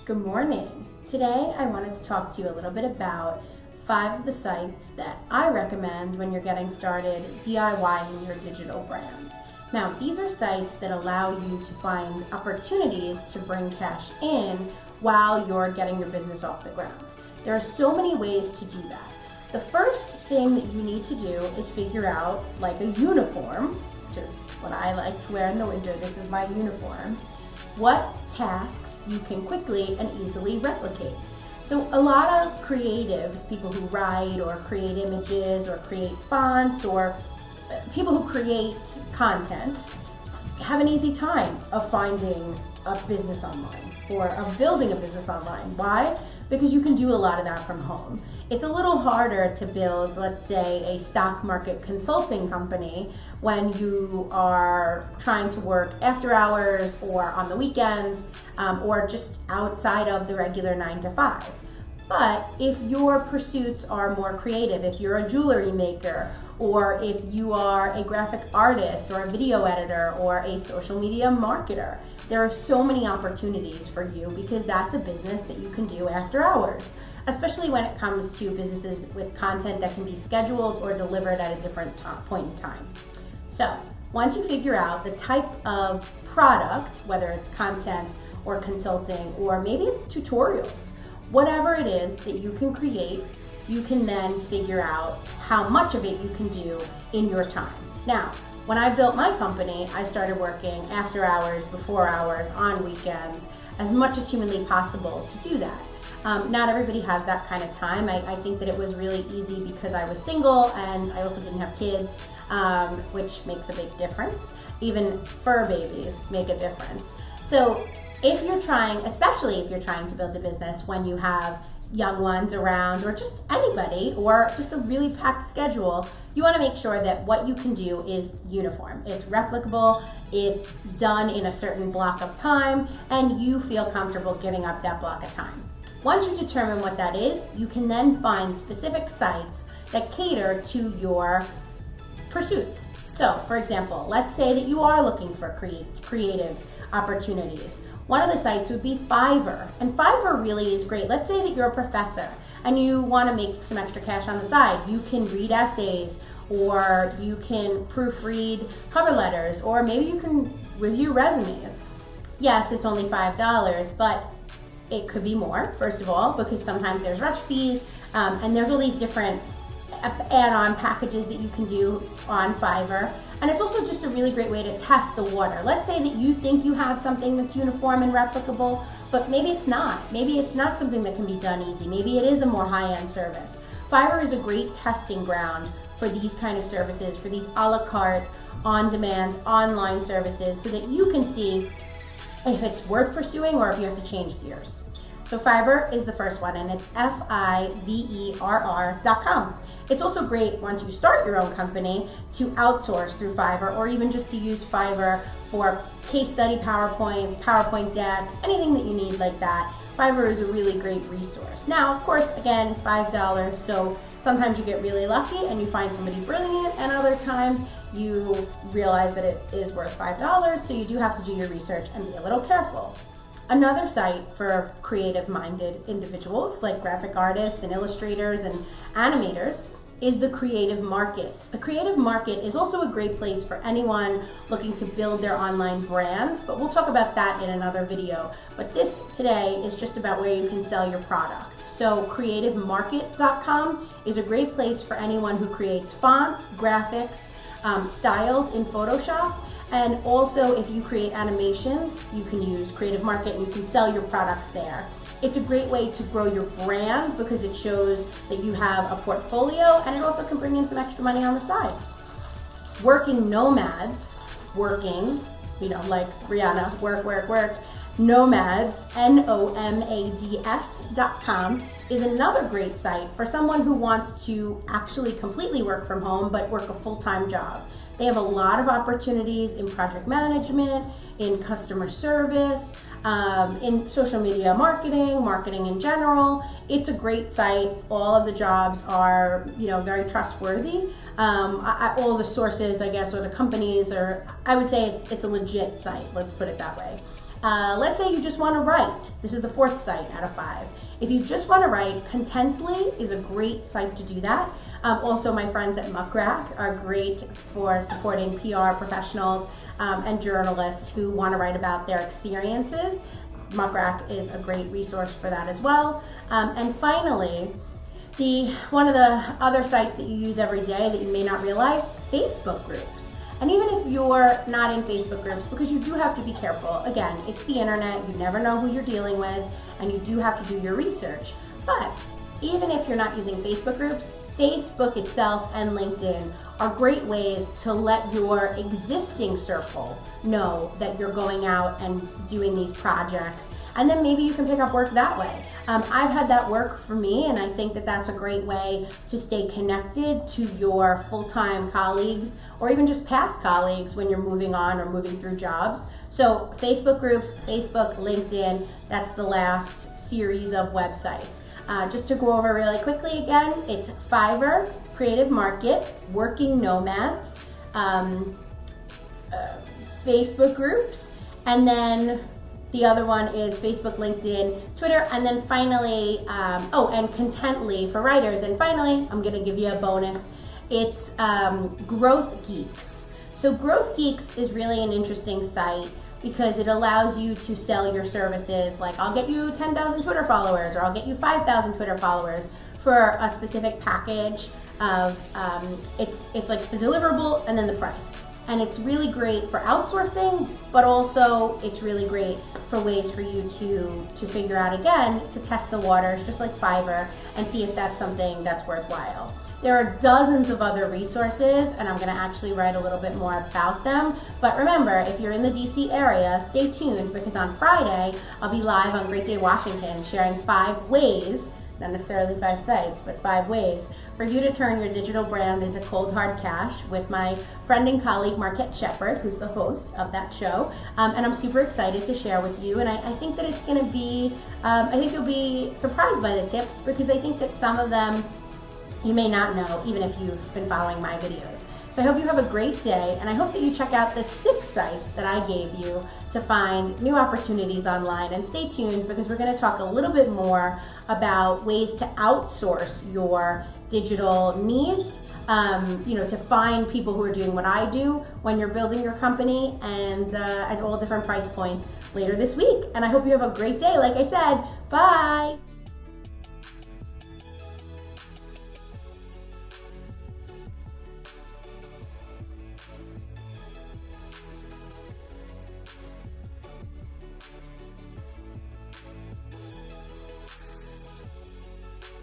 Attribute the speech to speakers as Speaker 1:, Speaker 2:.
Speaker 1: Good morning. Today I wanted to talk to you a little bit about 5 of the sites that I recommend when you're getting started DIYing your digital brand. Now, these are sites that allow you to find opportunities to bring cash in while you're getting your business off the ground. There are so many ways to do that. The first thing that you need to do is figure out, like a uniform, which is what I like to wear in the winter. This is my uniform. What tasks you can quickly and easily replicate. So a lot of creatives, people who write or create images or create fonts or people who create content, have an easy time of finding a business online or of building a business online. Why? Because you can do a lot of that from home. It's a little harder to build, let's say, a stock market consulting company when you are trying to work after hours or on the weekends or just outside of the regular 9 to 5. But if your pursuits are more creative, if you're a jewelry maker, or if you are a graphic artist or a video editor or a social media marketer, there are so many opportunities for you because that's a business that you can do after hours, especially when it comes to businesses with content that can be scheduled or delivered at a different point in time. So once you figure out the type of product, whether it's content or consulting, or maybe it's tutorials, whatever it is that you can create, you can then figure out how much of it you can do in your time. Now, when I built my company, I started working after hours, before hours, on weekends, as much as humanly possible to do that. Not everybody has that kind of time. I think that it was really easy because I was single and I also didn't have kids, which makes a big difference. Even fur babies make a difference. So if you're trying, especially if you're trying to build a business when you have young ones around or just anybody or just a really packed schedule, you want to make sure that what you can do is uniform. It's replicable, it's done in a certain block of time, and you feel comfortable giving up that block of time. Once you determine what that is, you can then find specific sites that cater to your pursuits. So, for example, let's say that you are looking for creative opportunities. One of the sites would be Fiverr, and Fiverr really is great. Let's say that you're a professor and you want to make some extra cash on the side. You can read essays, or you can proofread cover letters, or maybe you can review resumes. Yes, it's only $5, but it could be more, first of all, because sometimes there's rush fees, and there's all these different add-on packages that you can do on Fiverr. And it's also just a really great way to test the water. Let's say that you think you have something that's uniform and replicable, but maybe it's not. Maybe it's not something that can be done easy. Maybe it is a more high-end service. Fiverr is a great testing ground for these kind of services, for these a la carte, on-demand, online services, so that you can see if it's worth pursuing or if you have to change gears. So Fiverr is the first one, and it's Fiverr.com. It's also great once you start your own company to outsource through Fiverr, or even just to use Fiverr for case study PowerPoints, PowerPoint decks, anything that you need like that. Fiverr is a really great resource. Now, of course, again, $5, so sometimes you get really lucky and you find somebody brilliant, and other times you realize that it is worth $5, so you do have to do your research and be a little careful. Another site for creative-minded individuals like graphic artists and illustrators and animators is the Creative Market. The Creative Market is also a great place for anyone looking to build their online brand, but we'll talk about that in another video. But this today is just about where you can sell your product. So creativemarket.com is a great place for anyone who creates fonts, graphics, styles in Photoshop. And also, if you create animations, you can use Creative Market and you can sell your products there. It's a great way to grow your brand because it shows that you have a portfolio, and it also can bring in some extra money on the side. Working nomads, like Rihanna, work, nomads, nomads.com is another great site for someone who wants to actually completely work from home but work a full-time job. They have a lot of opportunities in project management, in customer service, in social media marketing in general. It's a great site. All of the jobs are, very trustworthy. all the sources, I guess, or the companies, or I would say it's a legit site. Let's put it that way. Let's say you just want to write. This is the 4th site out of 5. If you just want to write, Contently is a great site to do that. Also, my friends at Muckrack are great for supporting PR professionals and journalists who want to write about their experiences. Muckrack is a great resource for that as well. And finally, one of the other sites that you use every day that you may not realize, Facebook groups. And even if you're not in Facebook groups, because you do have to be careful, again, it's the internet, you never know who you're dealing with, and you do have to do your research. But even if you're not using Facebook groups, Facebook itself and LinkedIn are great ways to let your existing circle know that you're going out and doing these projects, and then maybe you can pick up work that way. I've had that work for me, and I think that that's a great way to stay connected to your full-time colleagues or even just past colleagues when you're moving on or moving through jobs. So Facebook groups, Facebook, LinkedIn, that's the last series of websites. Just to go over really quickly again, it's Fiverr, Creative Market, Working Nomads, Facebook groups, and then the other one is Facebook, LinkedIn, Twitter, and then finally, and Contently for writers. And finally, I'm gonna give you a bonus. It's Growth Geeks. So Growth Geeks is really an interesting site because it allows you to sell your services, like I'll get you 10,000 Twitter followers, or I'll get you 5,000 Twitter followers for a specific package of, it's like the deliverable and then the price. And it's really great for outsourcing, but also it's really great for ways for you to figure out, again, to test the waters, just like Fiverr, and see if that's something that's worthwhile. There are dozens of other resources, and I'm gonna actually write a little bit more about them. But remember, if you're in the DC area, stay tuned, because on Friday, I'll be live on Great Day Washington sharing 5 ways, not necessarily 5 sites, but 5 ways for you to turn your digital brand into cold hard cash with my friend and colleague Marquette Shepard, who's the host of that show. And I'm super excited to share with you. And I think that it's gonna be, I think you'll be surprised by the tips, because I think that some of them you may not know, even if you've been following my videos. So I hope you have a great day, and I hope that you check out the 6 sites that I gave you to find new opportunities online. And stay tuned, because we're gonna talk a little bit more about ways to outsource your digital needs, to find people who are doing what I do when you're building your company, and at all different price points later this week. And I hope you have a great day. Like I said, bye.